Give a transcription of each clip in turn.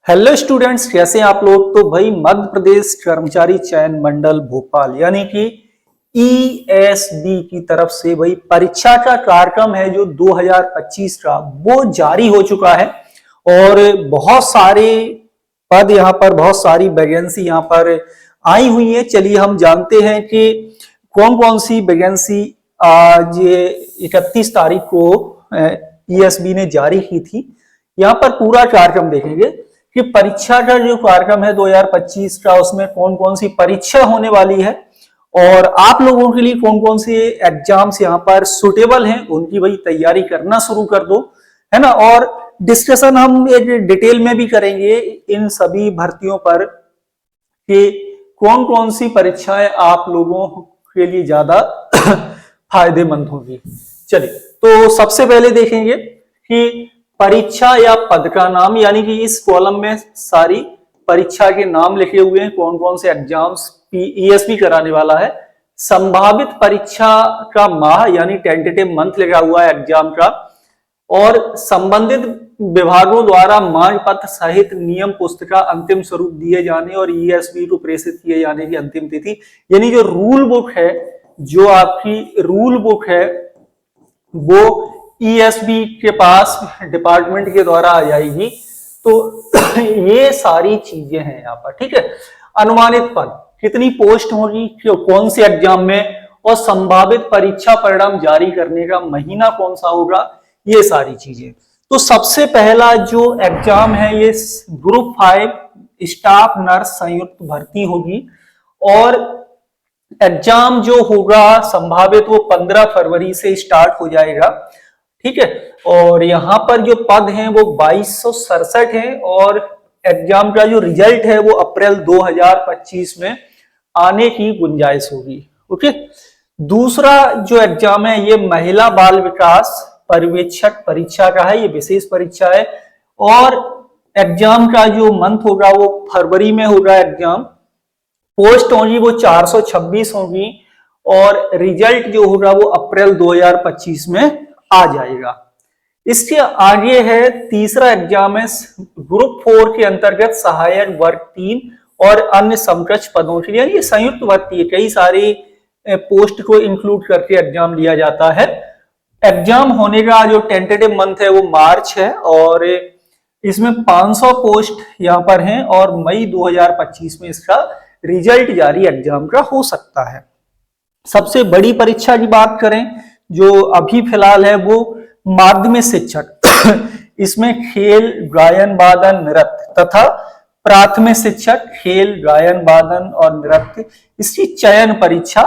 Hello students, कैसे हैं आप लोग। तो भाई मध्य प्रदेश कर्मचारी चयन मंडल भोपाल यानी कि ईएसबी की तरफ से भाई परीक्षा का कार्यक्रम है जो 2025 का वो जारी हो चुका है और बहुत सारे पद यहाँ पर, बहुत सारी वैकेंसी यहाँ पर आई हुई है। चलिए हम जानते हैं कि कौन कौन सी वैकेंसी आज 31 तारीख को ईएसबी ने जारी की थी। यहाँ पर पूरा कार्यक्रम देखेंगे कि परीक्षा का जो कार्यक्रम है 2025 का, उसमें कौन कौन सी परीक्षा होने वाली है और आप लोगों के लिए कौन कौन से एग्जाम्स यहाँ पर सुटेबल हैं, उनकी भाई तैयारी करना शुरू कर दो, है ना। और डिस्कशन हम एक डिटेल में भी करेंगे इन सभी भर्तियों पर कि कौन कौन सी परीक्षाएं आप लोगों के लिए ज्यादा फायदेमंद होगी। चलिए तो सबसे पहले देखेंगे कि परीक्षा या पद का नाम, यानी कि इस कॉलम में सारी परीक्षा के नाम लिखे हुए हैं, कौन कौन से एग्जाम्स ईएसबी कराने वाला है। संभावित परीक्षा का माह यानी टेंटेटिव मंथ लिखा हुआ है एग्जाम का, और संबंधित विभागों द्वारा मांग पत्र सहित नियम पुस्तिका अंतिम स्वरूप दिए जाने और ईएसबी को प्रेषित किए जाने की अंतिम तिथि, यानी जो रूल बुक है, जो आपकी रूल बुक है वो ईएसबी के पास डिपार्टमेंट के द्वारा आ जाएगी। तो ये सारी चीजें हैं यहाँ पर, ठीक है। अनुमानित पद, कितनी पोस्ट होगी, कौन से एग्जाम में, और संभावित परीक्षा परिणाम जारी करने का महीना कौन सा होगा, ये सारी चीजें। तो सबसे पहला जो एग्जाम है ये ग्रुप 5 स्टाफ नर्स संयुक्त भर्ती होगी और एग्जाम जो होगा संभावित वो 15 फरवरी से स्टार्ट हो जाएगा, ठीक है। और यहाँ पर जो पद हैं वो 2267 हैं और एग्जाम का जो रिजल्ट है वो अप्रैल 2025 में आने की गुंजाइश होगी, ओके। दूसरा जो एग्जाम है ये महिला बाल विकास पर्यवेक्षक परीक्षा का है, ये विशेष परीक्षा है और एग्जाम का जो मंथ होगा वो फरवरी में होगा एग्जाम। पोस्ट होगी वो 426 होगी और रिजल्ट जो होगा वो अप्रैल 2025 में आ जाएगा। इसके आगे है तीसरा एग्जाम है ग्रुप 4 के अंतर्गत सहायक वर्ग 3 और अन्य समकक्ष पदों के लिए, यानी संयुक्त भर्ती है, कई सारी पोस्ट को इंक्लूड करके एग्जाम लिया जाता है। एग्जाम होने का जो टेंटेटिव मंथ है वो मार्च है और इसमें 500 पोस्ट यहाँ पर हैं और मई 2025 में इसका रिजल्ट जारी एग्जाम का हो सकता है। सबसे बड़ी परीक्षा की बात करें जो अभी फिलहाल है वो माध्यमिक शिक्षक इसमें खेल गायन वादन नृत्य तथा प्राथमिक शिक्षक खेल गायन वादन और नृत्य, इसकी चयन परीक्षा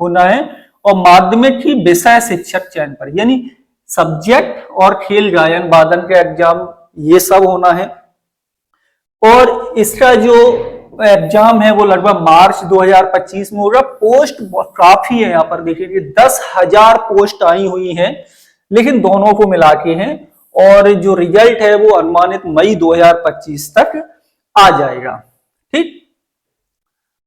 होना है और माध्यमिक की विषय शिक्षक चयन पर, यानी सब्जेक्ट और खेल गायन वादन के एग्जाम ये सब होना है। और इसका जो एग्जाम है वो लगभग मार्च 2025 में होगा। पोस्ट काफी है, यहाँ पर देखिए 10,000 पोस्ट आई हुई हैं, लेकिन दोनों को मिला के हैं और जो रिजल्ट है वो अनुमानित मई 2025 तक आ जाएगा, ठीक।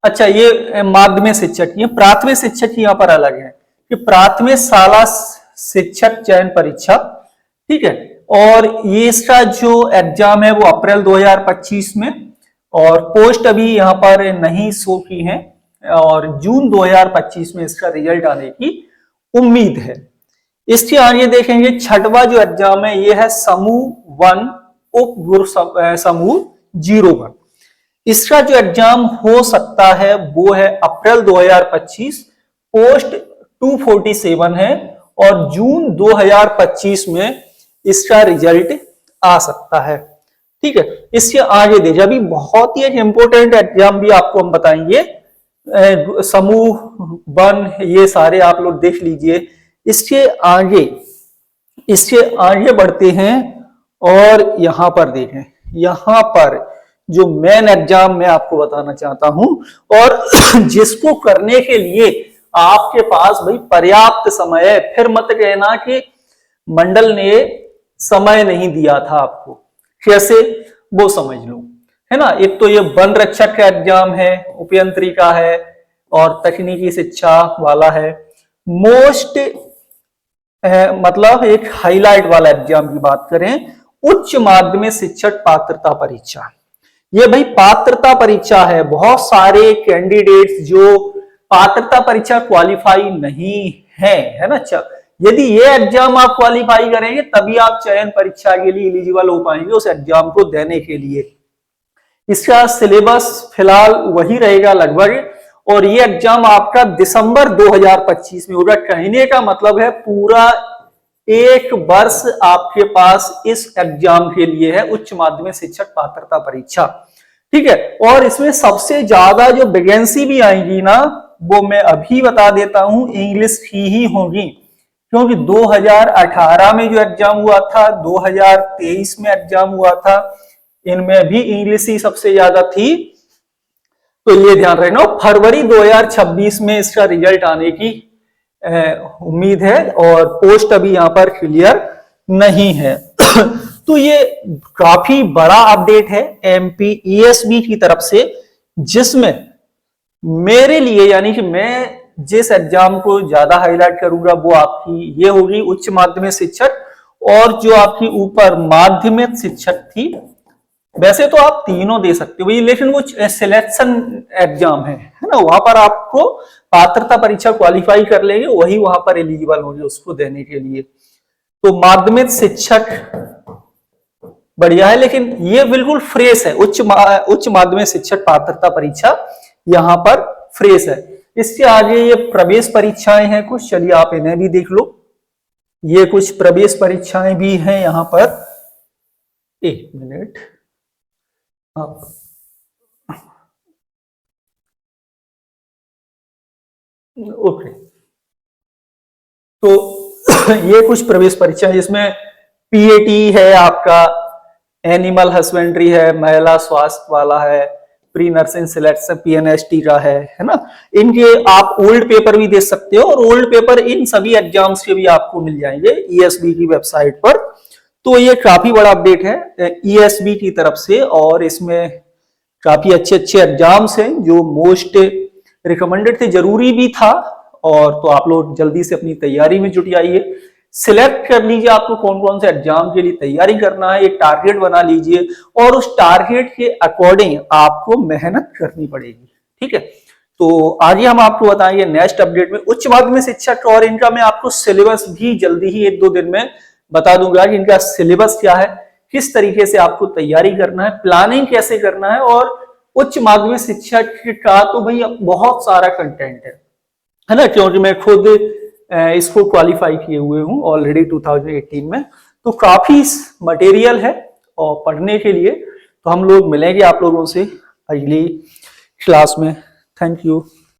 अच्छा, ये माध्यमिक शिक्षक, ये प्राथमिक शिक्षक यहाँ पर अलग है कि प्राथमिक शाला शिक्षक चयन परीक्षा, ठीक है। और ये इसका जो एग्जाम है वो अप्रैल 2025 में और पोस्ट अभी यहाँ पर नहीं शो की है और जून 2025 में इसका रिजल्ट आने की उम्मीद है। इसके आगे देखेंगे छठवां जो एग्जाम है ये है समूह 1 उप गुरु समूह 01। इसका जो एग्जाम हो सकता है वो है अप्रैल 2025, पोस्ट 247 है और जून 2025 में इसका रिजल्ट आ सकता है, ठीक है। इसके आगे देखिए, अभी बहुत ही एक इंपॉर्टेंट एग्जाम भी आपको हम बताएंगे, समूह 1 ये सारे आप लोग देख लीजिए। इसके आगे बढ़ते हैं और यहां पर देखें, यहां पर जो मेन एग्जाम मैं आपको बताना चाहता हूं और जिसको करने के लिए आपके पास भाई पर्याप्त समय है, फिर मत कहना कि मंडल ने समय नहीं दिया था आपको, कैसे वो समझ लो, है ना। एक तो ये वन रक्षक का एग्जाम है, उपयंत्रिका है और तकनीकी शिक्षा वाला है। मोस्ट मतलब एक हाईलाइट वाला एग्जाम की बात करें, उच्च माध्यमिक शिक्षक पात्रता परीक्षा। ये भाई पात्रता परीक्षा है। बहुत सारे कैंडिडेट्स जो पात्रता परीक्षा क्वालिफाई नहीं है ना। यदि ये एग्जाम आप क्वालिफाई करेंगे तभी आप चयन परीक्षा के लिए एलिजिबल हो पाएंगे उस एग्जाम को देने के लिए। इसका सिलेबस फिलहाल वही रहेगा लगभग, और ये एग्जाम आपका दिसंबर 2025 में होगा। कहने का मतलब है पूरा 1 वर्ष आपके पास इस एग्जाम के लिए है, उच्च माध्यमिक शिक्षक पात्रता परीक्षा। ठीक है, और इसमें सबसे ज्यादा जो वैकेंसी भी आएंगी ना, वो मैं अभी बता देता हूं, इंग्लिश की ही होगी। क्योंकि 2018 में जो एग्जाम हुआ था, 2023 में एग्जाम हुआ था, इनमें भी इंग्लिश ही सबसे ज्यादा थी। तो ये ध्यान रखना, फरवरी 2026 में इसका रिजल्ट आने की उम्मीद है, और पोस्ट अभी यहां पर क्लियर नहीं है। तो ये काफी बड़ा अपडेट है एमपी ईएसबी की तरफ से, जिसमें मेरे लिए यानी कि मैं जिस एग्जाम को ज्यादा हाईलाइट करूंगा वो आपकी ये होगी उच्च माध्यमिक शिक्षक, और जो आपकी ऊपर माध्यमिक शिक्षक थी। वैसे तो आप तीनों दे सकते हो, लेकिन वो सिलेक्शन एग्जाम है ना, वहां पर आपको पात्रता परीक्षा क्वालिफाई कर लेंगे, वही वहां पर एलिजिबल होंगे उसको देने के लिए। तो माध्यमिक शिक्षक बढ़िया है, लेकिन ये बिल्कुल फ्रेश है। उच्च माध्यमिक शिक्षक पात्रता परीक्षा यहां पर फ्रेश है। इसके आगे ये प्रवेश परीक्षाएं हैं कुछ, चलिए आप इन्हें भी देख लो। ये कुछ प्रवेश परीक्षाएं भी हैं यहां पर। 1 मिनट, ओके। तो ये कुछ प्रवेश परीक्षा है, जिसमें पीएटी है, आपका एनिमल हस्बेंड्री है, महिला स्वास्थ्य वाला है, प्री नर्सिंग सिलेक्शन पीएनएसटी का है ना। इनके आप ओल्ड पेपर भी दे सकते हो, और ओल्ड पेपर इन सभी एग्जाम्स के भी आपको मिल जाएंगे ईएसबी की वेबसाइट पर। तो ये काफी बड़ा अपडेट है ईएसबी की तरफ से, और इसमें काफी अच्छे अच्छे एग्जाम्स हैं जो मोस्ट रिकमेंडेड थे, जरूरी भी था। और तो आप लोग जल्दी से अपनी तैयारी में जुट जाइए, सिलेक्ट कर लीजिए आपको कौन कौन से एग्जाम के लिए तैयारी करना है, एक टारगेट बना लीजिए, और उस टारगेट के अकॉर्डिंग आपको मेहनत करनी पड़ेगी। ठीक है, तो आगे हम आपको बताएंगे नेक्स्ट अपडेट में उच्च माध्यमिक शिक्षक, और इनका मैं आपको सिलेबस भी जल्दी ही 1-2 दिन में बता दूंगा कि इनका सिलेबस क्या है, किस तरीके से आपको तैयारी करना है, प्लानिंग कैसे करना है। और उच्च माध्यमिक शिक्षक का तो भाई बहुत सारा कंटेंट है ना, क्योंकि मैं खुद इसको क्वालिफाई किए हुए हूं ऑलरेडी 2018 में। तो काफी मटेरियल है और पढ़ने के लिए। तो हम लोग मिलेंगे आप लोगों से अगली क्लास में। Thank you.